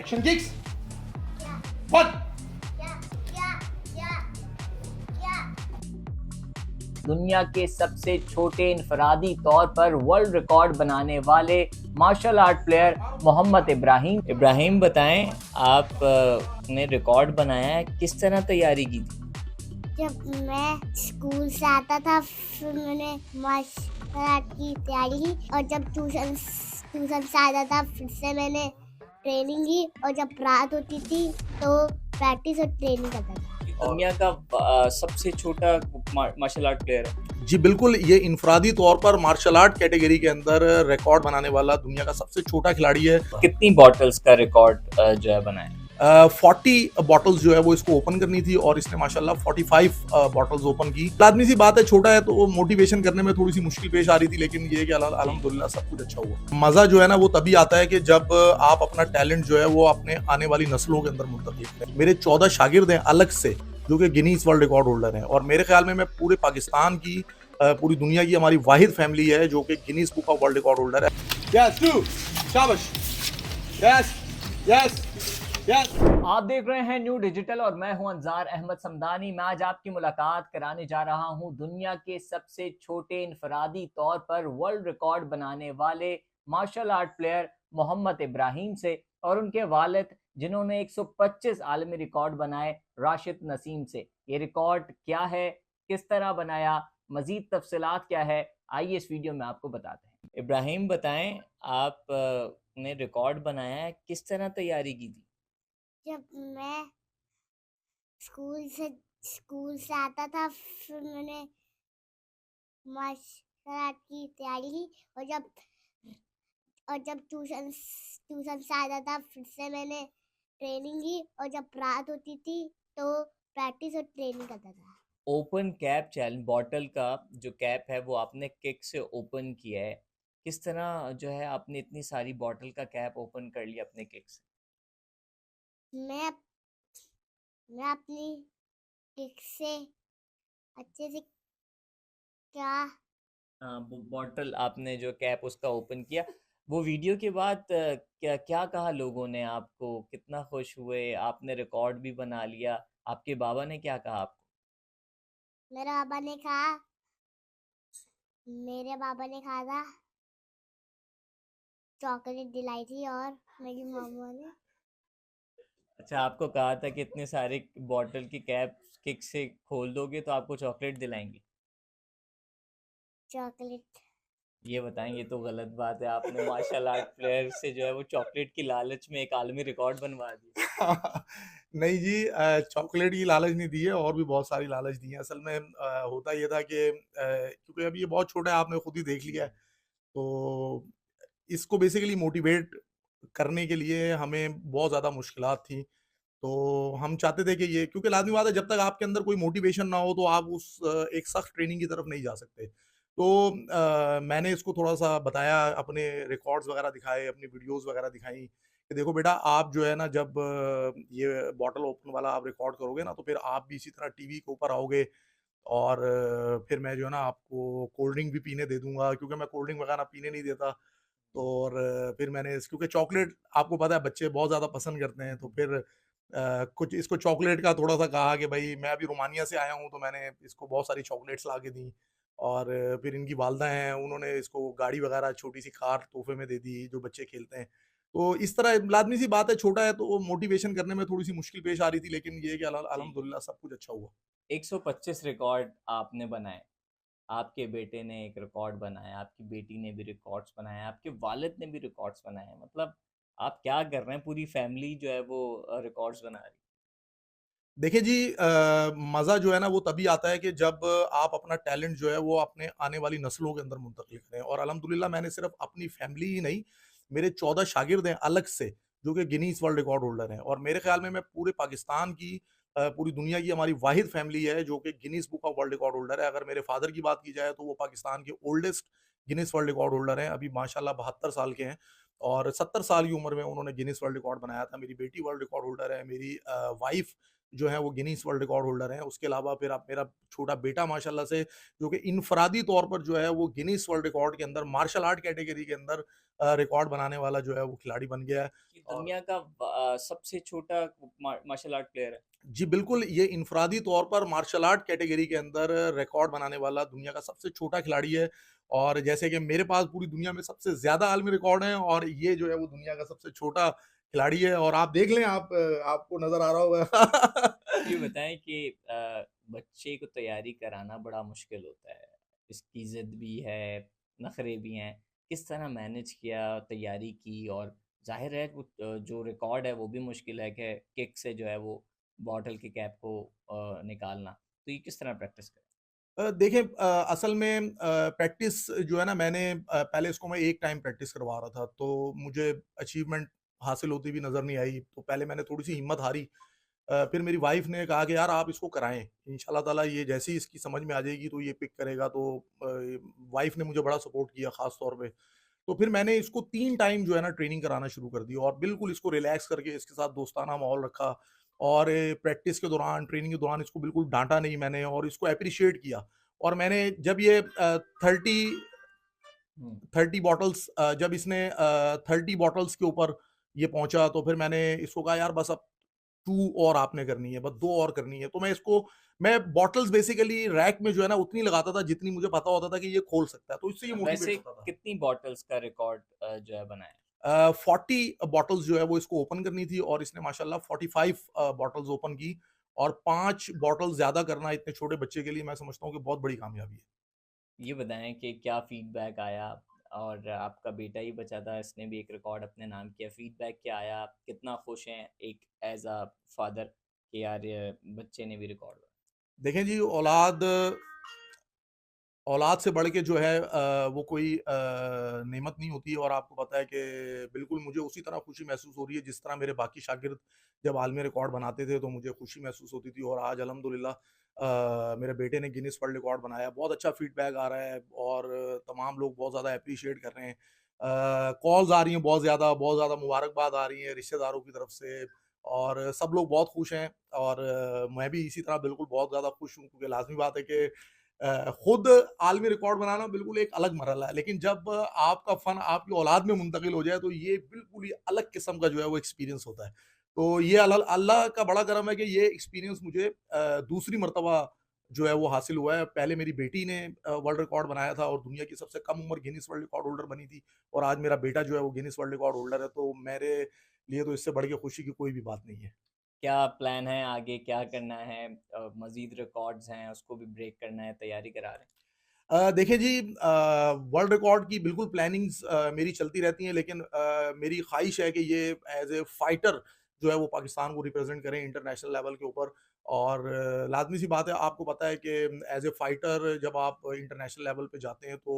Action kicks. Yeah. One. दुनिया के सबसे छोटे इनफरादी तौर पर वर्ल्ड रिकॉर्ड बनाने वाले martial art player Mohammed Ibrahim बताएं, आप ने रिकॉर्ड बनाया है, किस तरह तैयारी की थी? जब मैं स्कूल से आता था फिर मैंने मार्शल आर्ट की तैयारी की, और जब ट्यूशन से आता था फिर से मैंने ट्रेनिंग की, और जब रात होती थी तो प्रैक्टिस और ट्रेनिंग करता था। दुनिया का सबसे छोटा मार्शल आर्ट प्लेयर है। जी बिल्कुल, ये इनफरादी तौर पर मार्शल आर्ट कैटेगरी के अंदर रिकॉर्ड बनाने वाला दुनिया का सबसे छोटा खिलाड़ी है। कितनी बॉटल्स का रिकॉर्ड जो है बनाया? 40 बॉटल्स जो है वो इसको ओपन करनी थी और इसने माशाल्लाह 45 बॉटल्स ओपन की। लाजमी सी बात है, छोटा है तो मोटिवेशन करने में थोड़ी सी मुश्किल पेश आ रही थी, लेकिन ये कि अल्हम्दुलिल्लाह सब कुछ अच्छा हुआ। मजा जो है ना वो तभी आता है कि जब आप अपना टैलेंट जो है वो अपने आने वाली नस्लों के अंदर मुंतकिल करें। मेरे 14 शागिर्द हैं अलग से जो कि गिनीज वर्ल्ड रिकॉर्ड होल्डर हैं, और मेरे ख्याल में मैं पूरे पाकिस्तान की पूरी दुनिया की हमारी वाहिद फैमिली है जो कि Guinness book of world record holder है। Yes, do. शाबाश। Yes, yes, yes. आप देख रहे हैं न्यू डिजिटल और मैं हूं अंजार अहमद समदानी। मैं आज आपकी मुलाकात कराने जा रहा हूं दुनिया के सबसे छोटे इनफरादी तौर पर वर्ल्ड रिकॉर्ड बनाने वाले martial art player Mohammed Ibrahim से, और उनके वालिद जिन्होंने 125 आलमी रिकॉर्ड बनाए, राशिद नसीम से। ये रिकॉर्ड क्या है, किस तरह बनाया, मजीद तफसीलात क्या है, आइए इस वीडियो में आपको बताते हैं। इब्राहिम बताएं, आप ने रिकॉर्ड बनाया है, किस तरह तैयारी की थी? जब मैं स्कूल से आता था फिर मैंने मार्शल आर्ट की तैयारी की, और जब ट्यूशन से आता था फिर से मैंने ट्रेनिंग की, और जब रात होती थी तो प्रैक्टिस और ट्रेनिंग करता था। ओपन कैप चैलेंज, बॉटल का जो कैप है वो आपने किक से ओपन किया है। किस तरह जो है आपने इतनी सारी बॉटल का कैप ओपन कर लिया अपने किक से? मैं अपनी किक से अच्छे से क्या बॉटल आपने जो कैप उसका ओपन किया, वो वीडियो के बाद क्या क्या कहा लोगों ने आपको, कितना खुश हुए? आपने रिकॉर्ड भी बना लिया, आपके बाबा ने क्या कहा आपको? मेरे बाबा ने कहा था चॉकलेट दिलाई थी, और मेरी मामा ने अच्छा, आपको कहा था कि इतने सारे बॉटल की कैप किक से खोल दोगे तो आपको चॉकलेट दिलाएंगे। चॉकलेट ये बताएं, ये तो गलत बात है। आपने मार्शल आर्ट प्लेयर से जो है वो चॉकलेट की लालच में एक आलमी रिकॉर्ड बनवा दिया। नहीं जी, चॉकलेट की लालच नहीं दी है, और भी बहुत सारी लालच दी है। असल में होता ये था कि क्योंकि अभी ये बहुत छोटा है, आपने खुद ही देख लिया है, तो इसको बेसिकली मोटिवेट करने के लिए हमें बहुत ज़्यादा मुश्किलात थी। तो हम चाहते थे कि ये, क्योंकि लाज़मी बात है जब तक आपके अंदर कोई मोटिवेशन ना हो तो आप उस एक सख्त ट्रेनिंग की तरफ नहीं जा सकते। तो मैंने इसको थोड़ा-सा बताया, अपने रिकॉर्ड्स वगैरह दिखाए, अपनी वीडियोज़ वगैरह दिखाई कि देखो बेटा, आप जो है ना जब ये बॉटल ओपन वाला आप रिकॉर्ड करोगे ना तो फिर आप भी इसी तरह टीवी के ऊपर आओगे, और फिर मैं जो है ना आपको कोल्ड ड्रिंक भी पीने दे दूँगा, क्योंकि मैं कोल्ड ड्रिंक वगैरह पीने नहीं देता। तो और फिर मैंने क्योंकि चॉकलेट आपको पता है बच्चे बहुत ज़्यादा पसंद करते हैं, तो फिर कुछ इसको चॉकलेट का थोड़ा-सा कहा कि भई मैं अभी रोमानिया से आया हूँ, तो मैंने इसको बहुत सारी चॉकलेट्स ला के दी, और फिर इनकी वालदा हैं, उन्होंने इसको गाड़ी वगैरह छोटी-सी कार तोहफ़े में दे दी, जो बच्चे खेलते हैं। तो इस तरह लाज़मी सी बात है, छोटा है तो मोटिवेशन करने में थोड़ी-सी मुश्किल पेश आ रही थी, लेकिन ये है कि जी, अल्हम्दुलिल्लाह सब कुछ अच्छा हुआ। 125 रिकॉर्ड आपने बनाए, आपके बेटे ने एक रिकॉर्ड बनाया, आपकी बेटी ने भी रिकॉर्ड्स बनाए, आपके वालिद ने भी रिकॉर्ड्स बनाए। मतलब आप क्या कर रहे हैं, पूरी फैमिली जो है वो रिकॉर्ड्स बना रही है। देखिए जी, मज़ा जो है ना वो तभी आता है कि जब आप अपना टैलेंट जो है वो अपने आने वाली नस्लों के अंदर मुंतकिल करें, और अल्हम्दुलिल्लाह मैंने सिर्फ अपनी फैमिली ही नहीं, मेरे 14 शागिर्द हैं अलग से जो कि गिनीज वर्ल्ड रिकॉर्ड होल्डर हैं, और मेरे ख्याल में मैं पूरे पाकिस्तान की पूरी दुनिया की हमारी वाहिद फैमिली है जो कि Guinness book of world record holder है। अगर मेरे फादर की बात की जाए तो वो पाकिस्तान के oldest Guinness world record holder हैं, अभी माशाल्लाह 72 साल के हैं। और 70 साल की उम्र में उन्होंने गिनीज़ वर्ल्ड रिकॉर्ड बनाया था। मेरी बेटी वर्ल्ड रिकॉर्ड होल्डर है, मेरी वाइफ़ जो है वो गिनीज़ वर्ल्ड रिकॉर्ड होल्डर हैं। उसके अलावा फिर अब मेरा छोटा बेटा माशाल्लाह से जो कि इनफ़रादी तौर पर जो है वो गिनीज़ वर्ल्ड रिकॉर्ड के अंदर मार्शल आर्ट कैटेगरी के अंदर रिकॉर्ड बनाने वाला जो है वो खिलाड़ी बन गया है। ये और दुनिया का सबसे छोटा मार्शल आर्ट प्लेयर है। जी, बिल्कुल, ये इनफ़रादी तौर पर मार्शल आर्ट कैटेगरी के अंदर रिकॉर्ड बनाने वाला दुनिया का सबसे छोटा खिलाड़ी है। और जैसे कि मेरे पास पूरी दुनिया में सबसे ज़्यादा आलमी रिकॉर्ड हैं और ये जो है वो दुनिया का सबसे छोटा खिलाड़ी है और आप देख लें आपको नज़र आ रहा होगा। ये बताएं कि बच्चे को तैयारी कराना बड़ा मुश्किल होता है। इसकी ज़िद भी है, नखरे भी हैं। किस तरह मैनेज किया, तैयारी की, और ज़ाहिर है वो जो रिकॉर्ड है वो भी मुश्किल है कि किक से जो है वो बॉटल के कैप को निकालना। तो ये किस तरह प्रैक्टिस करें? देखिए असल में प्रैक्टिस जो है ना मैंने पहले इसको मैं एक टाइम प्रैक्टिस करवा रहा था, तो मुझे अचीवमेंट हासिल होती हुई नज़र नहीं आई, तो पहले मैंने थोड़ी-सी हिम्मत हारी। फिर मेरी वाइफ़ ने कहा कि यार आप इसको कराएँ, इंशाल्लाह ताला ये जैसे ही इसकी समझ में आ जाएगी तो ये पिक करेगा, तो वाइफ़ ने मुझे बड़ा सपोर्ट किया ख़ास तौर पे। तो फिर मैंने इसको 3 टाइम जो है ना ट्रेनिंग कराना शुरू कर दी और बिल्कुल इसको रिलैक्स करके इसके साथ दोस्ताना माहौल रखा और प्रैक्टिस के दौरान, ट्रेनिंग के दौरान इसको बिल्कुल डाँटा नहीं मैंने और इसको एप्रिशिएट किया। और मैंने जब ये 30 हुँ। 30 बॉटल्स जब इसने 30 बॉटल्स के ऊपर ये पहुँचा तो फिर मैंने इसको कहा यार बस अब 2 और आपने करनी है, बस 2 और करनी है। तो मैं बॉटल्स बेसिकली रैक में जो है ना उतनी लगाता था जितनी मुझे पता होता था कि ये खोल सकता है, तो इससे ये मोटिवेट वैसे होता था। कितनी बॉटल्स का रिकॉर्ड जो है बनाया? 40 बॉटल्स जो है वो इसको ओपन करनी थी और इसने माशाल्लाह 45 बॉटल्स ओपन की और 5 बॉटल ज़्यादा करना इतने छोटे बच्चे के लिए मैं समझता हूँ कि बहुत बड़ी कामयाबी है। ये बताएं कि क्या फीडबैक आया, और आपका बेटा ही बचा था, इसने भी एक रिकॉर्ड अपने नाम किया। फीडबैक क्या आया? कितना खुश हैं एक एज अ फादर कि यार ये बच्चे ने भी रिकॉर्ड? देखें जी औलाद से बढ़ के जो है वो कोई नेमत नहीं होती है और आपको पता है कि बिल्कुल मुझे उसी तरह खुशी महसूस हो रही है जिस तरह मेरे बाकी शागिर्द जब आलमी रिकॉर्ड बनाते थे तो मुझे खुशी महसूस होती थी और आज अल्हम्दुलिल्लाह मेरे बेटे ने गिनीज वर्ल्ड रिकॉर्ड बनाया। बहुत अच्छा फीडबैक आ रहा है और तमाम लोग बहुत ज़्यादा एप्रिशिएट कर रहे हैं। कॉल्स आ रही हैं बहुत ज़्यादा मुबारकबाद आ रही है रिश्तेदारों की तरफ से और सब लोग बहुत खुश हैं और मैं भी इसी तरह बिल्कुल बहुत ज़्यादा खुश हूँ क्योंकि लाज़मी बात है कि खुद आलमी रिकॉर्ड बनाना बिल्कुल एक अलग मरहला है, लेकिन जब आपका फ़न आपकी औलाद में मुंतकिल हो जाए, तो ये बिल्कुल ही अलग किस्म का जो है वो एक्सपीरियंस होता है। तो ये अल्लाह का बड़ा करम है कि ये एक्सपीरियंस मुझे दूसरी मर्तबा जो है वो हासिल हुआ है। पहले मेरी बेटी ने वर्ल्ड रिकॉर्ड बनाया था और दुनिया की सबसे कम उम्र गिनीज़ वर्ल्ड रिकॉर्ड होल्डर बनी थी और आज मेरा बेटा जो है वो गिनीज़ वर्ल्ड रिकॉर्ड होल्डर है, तो मेरे लिए तो इससे बढ़ के खुशी की कोई भी बात नहीं है। क्या प्लान है आगे, क्या करना है? मजीद रिकॉर्ड्स हैं उसको भी ब्रेक करना है, तैयारी करा रहे हैं? देखिए जी वर्ल्ड रिकॉर्ड की बिल्कुल प्लानिंग्स मेरी चलती रहती हैं लेकिन मेरी ख्वाहिश है कि ये एज़ ए फाइटर जो है वो पाकिस्तान को रिप्रेज़ेंट करें इंटरनेशनल लेवल के ऊपर और लाज़मी सी बात है आपको पता है कि एज़ ए फाइटर जब आप इंटरनेशनल लेवल पे जाते हैं तो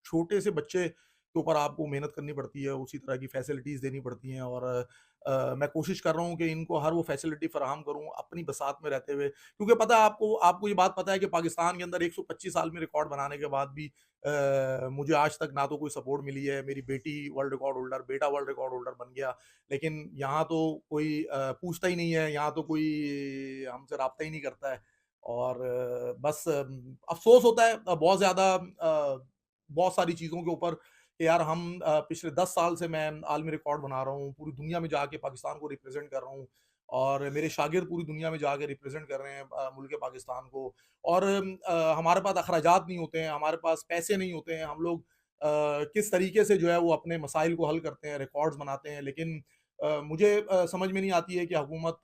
छोटे से बच्चे के ऊपर आपको मेहनत करनी पड़ती है, उसी तरह की फैसिलिटीज़ देनी पड़ती हैं और मैं कोशिश कर रहा हूँ कि इनको हर वो फैसिलिटी फराहम करूँ अपनी बसात में रहते हुए। क्योंकि पता है आपको आपको ये बात पता है कि पाकिस्तान के अंदर 125 साल में रिकॉर्ड बनाने के बाद भी मुझे आज तक ना तो कोई सपोर्ट मिली है। मेरी बेटी वर्ल्ड रिकॉर्ड होल्डर, बेटा वर्ल्ड रिकॉर्ड होल्डर बन गया। लेकिन यहाँ तो कोई पूछता ही नहीं है, यहाँ तो कोई हमसे राब्ता ही नहीं करता है। और बस अफ़सोस होता है बहुत ज़्यादा बहुत सारी चीज़ों के ऊपर कि यार हम पिछले 10 साल से मैं आलमी रिकॉर्ड बना रहा हूँ, पूरी दुनिया में जाके पाकिस्तान को रिप्रेज़ेंट कर रहा हूँ और मेरे शागिर्द पूरी दुनिया में जाके रिप्रेज़ेंट कर रहे हैं मुल्क पाकिस्तान को और हमारे पास अखराजात नहीं होते हैं, हमारे पास पैसे नहीं होते हैं, हम लोग किस तरीके से जो है वो अपने मसाइल को हल करते हैं, रिकॉर्ड्स बनाते हैं। लेकिन मुझे समझ में नहीं आती है कि हुकूमत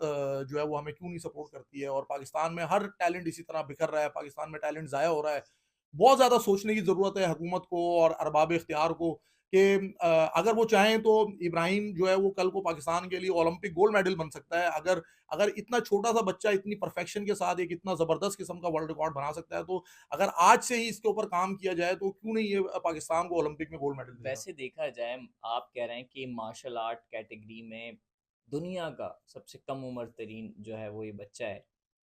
जो है वो हमें क्यों नहीं सपोर्ट करती है और पाकिस्तान में हर टैलेंट इसी तरह बिखर रहा है, पाकिस्तान में टैलेंट ज़ाया हो रहा है। बहुत ज़्यादा सोचने की ज़रूरत है हुकूमत को और अरबाब इख्तियार को कि अगर वो चाहें तो इब्राहिम जो है वो कल को पाकिस्तान के लिए ओलंपिक गोल्ड मेडल बन सकता है। अगर अगर इतना छोटा-सा बच्चा इतनी परफेक्शन के साथ एक इतना ज़बरदस्त किस्म का वर्ल्ड रिकॉर्ड बना सकता है, तो अगर आज से ही इसके ऊपर काम किया जाए, तो क्यों नहीं ये पाकिस्तान को ओलंपिक में गोल्ड मेडल देगा। वैसे देखा जाए, आप कह रहे हैं कि मार्शल आर्ट कैटेगरी में दुनिया का सबसे कम उम्र तरीन जो है वो ये बच्चा है।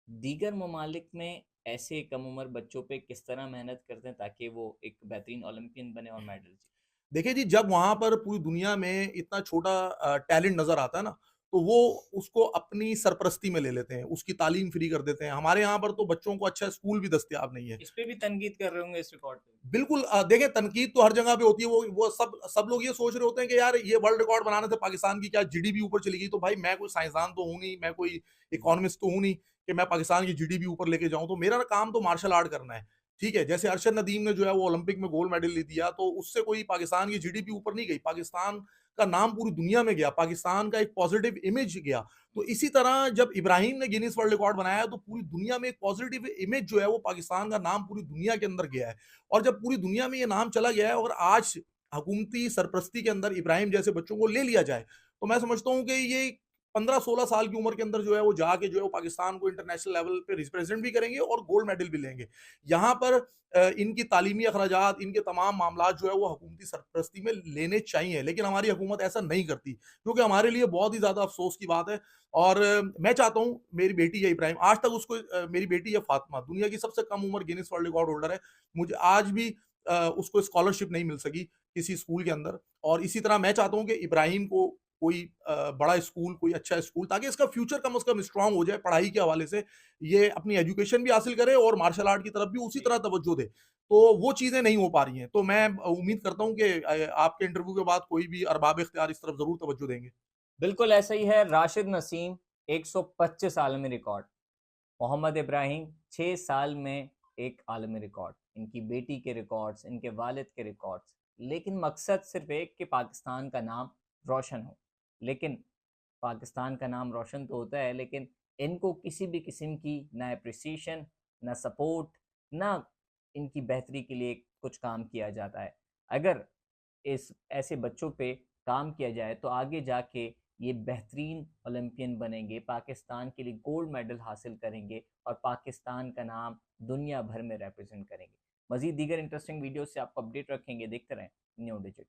दीगर ममालिक में ऐसे कम उम्र बच्चों पे किस तरह मेहनत करते हैं ताकि वो एक बेहतरीन ओलंपियन बने और मेडल जीते? देखिए जी, जब वहाँ पर पूरी दुनिया में इतना छोटा टैलेंट नज़र आता है ना, तो वो उसको अपनी सरपरस्ती में ले लेते हैं, उसकी तालीम फ्री कर देते हैं। हमारे यहाँ पर तो बच्चों को अच्छा स्कूल भी दस्तयाब नहीं है। इस पे भी तनकीद कर रहे होंगे इस रिकॉर्ड पे? बिल्कुल देखिए तनकीद तो हर जगह पे होती है, वो सब लोग ये सोच रहे होते हैं कि यार ये वर्ल्ड रिकॉर्ड बनाने से पाकिस्तान की क्या जीडीपी ऊपर चली गई, तो भाई मैं कोई साइंसदान तो हूँ नहीं, मैं कोई इकोनॉमिस्ट तो हूँ नहीं कि मैं पाकिस्तान की जीडीपी ऊपर लेके जाऊँ, तो मेरा काम तो मार्शल आर्ट करना है, ठीक है? जैसे अरशद नदीम ने जो है वो ओलंपिक में गोल्ड मेडल ले दिया, तो उससे कोई पाकिस्तान की जीडीपी ऊपर नहीं गई, पाकिस्तान का नाम पूरी दुनिया में गया, पाकिस्तान का एक पॉजिटिव इमेज गया। तो इसी तरह जब इब्राहिम ने गिनीज वर्ल्ड रिकॉर्ड बनाया, तो पूरी दुनिया में एक पॉजिटिव इमेज जो है वो पाकिस्तान का नाम पूरी दुनिया के अंदर गया है। और जब पूरी दुनिया में ये नाम चला गया है और आज हुकूमती सरपरस्ती के अंदर इब्राहिम जैसे बच्चों को ले लिया जाए, तो मैं समझता हूँ कि ये 15-16 साल की उम्र के अंदर जो है वो जाके जो है वो पाकिस्तान को इंटरनेशनल लेवल पे रिप्रेजेंट भी करेंगे और गोल्ड मेडल भी लेंगे। यहाँ पर इनकी तालीमी अखराजात, इनके तमाम मामलात जो है वो हुकूमती सरपरस्ती में लेने चाहिए, लेकिन हमारी हुकूमत ऐसा नहीं करती, क्योंकि हमारे लिए बहुत ही ज़्यादा अफ़सोस की बात है। और मैं चाहता हूँ मेरी बेटी है इब्राहिम, आज तक उसको मेरी बेटी है फातिमा, दुनिया की सबसे कम उम्र गिनीज़ वर्ल्ड रिकॉर्ड होल्डर है। मुझे आज भी उसको स्कॉलरशिप नहीं मिल सकी किसी स्कूल के अंदर, और इसी तरह मैं चाहता हूँ कि इब्राहिम को कोई बड़ा स्कूल, कोई अच्छा स्कूल, ताकि इसका फ्यूचर कम से कम स्ट्रॉन्ग हो जाए पढ़ाई के हवाले से। ये अपनी एजुकेशन भी हासिल करे और मार्शल आर्ट की तरफ भी उसी तरह तवज्जो दे। तो वो चीज़ें नहीं हो पा रही हैं। तो मैं उम्मीद करता हूँ कि आपके इंटरव्यू के बाद कोई भी अरबाब इख्तियार इस तरफ ज़रूर तवज्जो देंगे। बिल्कुल ऐसा ही है। राशिद नसीम 125 आलमी रिकॉर्ड, मोहम्मद इब्राहिम 6 साल में एक आलमी रिकॉर्ड, इनकी बेटी के रिकॉर्ड्स, इनके वालिद के रिकॉर्ड्स। लेकिन मकसद सिर्फ एक कि पाकिस्तान का नाम रोशन हो। लेकिन पाकिस्तान का नाम रोशन तो होता है, लेकिन इनको किसी भी किस्म की ना अप्रिसिएशन, ना सपोर्ट, ना इनकी बेहतरी के लिए कुछ काम किया जाता है। अगर इस ऐसे बच्चों पे काम किया जाए तो आगे जाके ये बेहतरीन ओलंपियन बनेंगे, पाकिस्तान के लिए गोल्ड मेडल हासिल करेंगे और पाकिस्तान का नाम दुनिया भर में रिप्रेजेंट करेंगे। मज़ीद दीगर इंटरेस्टिंग वीडियो से आपको अपडेट रखेंगे। देखते रहें न्यू डिजिट।